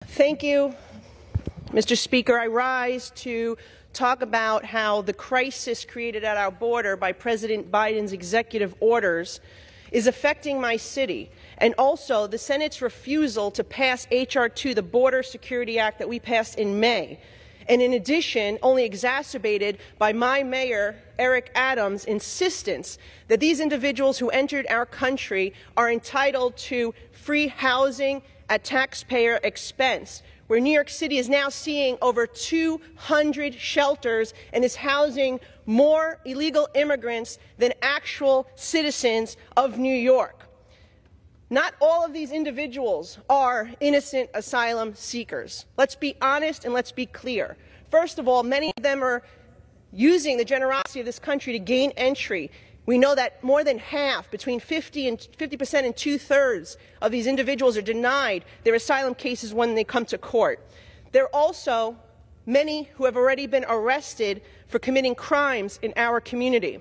Thank you, Mr. Speaker. I rise to talk about how the crisis created at our border by President Biden's executive orders is affecting my city, and also the Senate's refusal to pass H.R. 2, the Border Security Act that we passed in May, and in addition, only exacerbated by my mayor, Eric Adams' insistence that these individuals who entered our country are entitled to free housing at taxpayer expense, where New York City is now seeing over 200 shelters and is housing more illegal immigrants than actual citizens of New York. Not all of these individuals are innocent asylum seekers. Let's be honest and let's be clear. First of all, many of them are using the generosity of this country to gain entry. We know that more than half, between 50% and 2/3 of these individuals are denied their asylum cases when they come to court. There are also many who have already been arrested for committing crimes in our community.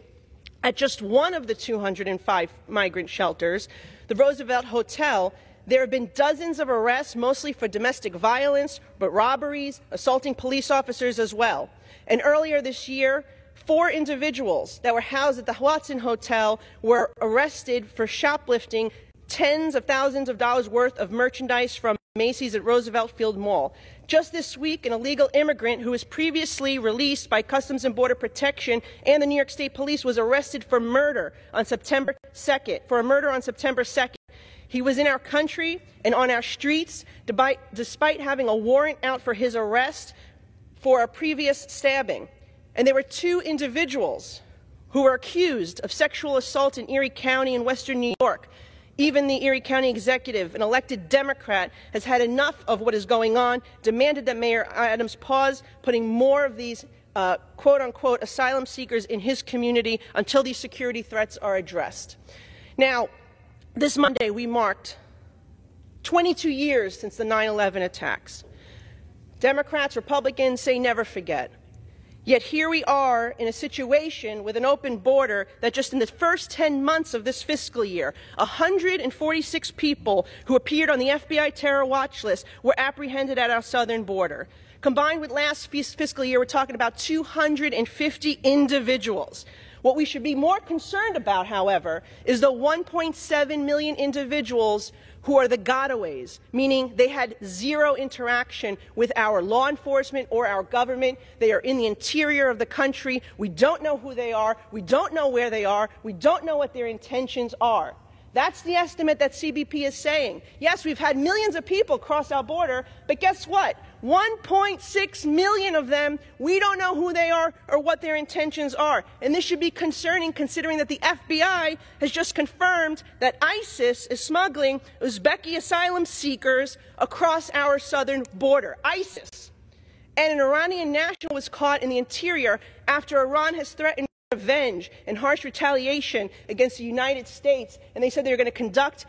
At just one of the 205 migrant shelters, the Roosevelt Hotel, there have been dozens of arrests, mostly for domestic violence, but robberies, assaulting police officers as well. And earlier this year, 4 individuals that were housed at the Watson Hotel were arrested for shoplifting tens of thousands of dollars worth of merchandise from Macy's at Roosevelt Field Mall. Just this week, an illegal immigrant who was previously released by Customs and Border Protection and the New York State Police was arrested for murder on September 2nd, He was in our country and on our streets despite having a warrant out for his arrest for a previous stabbing. And there were 2 individuals who were accused of sexual assault in Erie County in western New York. Even the Erie County executive, an elected Democrat, has had enough of what is going on, demanded that Mayor Adams pause putting more of these quote-unquote asylum seekers in his community until these security threats are addressed. Now, this Monday we marked 22 years since the 9/11 attacks. Democrats, Republicans say never forget. Yet here we are in a situation with an open border that just in the first 10 months of this fiscal year, 146 people who appeared on the FBI terror watch list were apprehended at our southern border. Combined with last fiscal year, we're talking about 250 individuals. What we should be more concerned about, however, is the 1.7 million individuals who are the gotaways, meaning they had zero interaction with our law enforcement or our government. They are in the interior of the country. We don't know who they are. We don't know where they are. We don't know what their intentions are. That's the estimate that CBP is saying. Yes, we've had millions of people cross our border, but guess what? 1.6 million of them, we don't know who they are or what their intentions are. And this should be concerning considering that the FBI has just confirmed that ISIS is smuggling Uzbeki asylum seekers across our southern border. ISIS. And an Iranian national was caught in the interior after Iran has threatened revenge and harsh retaliation against the United States, and they said they were going to conduct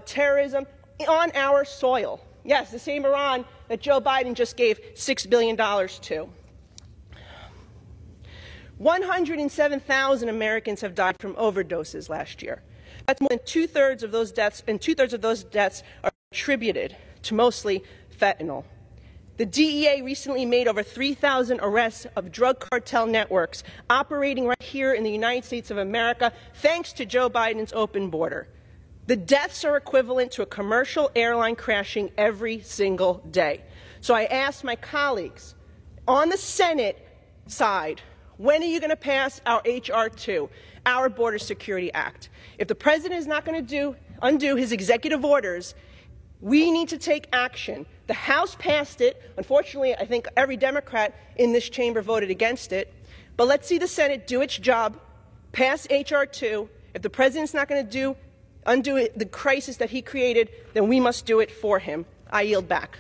terrorism on our soil. Yes, the same Iran that Joe Biden just gave $6 billion to. 107,000 Americans have died from overdoses last year. That's more than 2/3 of those deaths, and 2/3 of those deaths are attributed to mostly fentanyl. The DEA recently made over 3,000 arrests of drug cartel networks operating right here in the United States of America, thanks to Joe Biden's open border. The deaths are equivalent to a commercial airline crashing every single day. So I asked my colleagues on the Senate side, when are you going to pass our H.R. 2, our Border Security Act? If the President is not going to undo his executive orders, we need to take action. The House passed it. Unfortunately, I think every Democrat in this chamber voted against it. But let's see the Senate do its job, pass H.R. 2. If the President's not going to undo the crisis that he created, then we must do it for him. I yield back.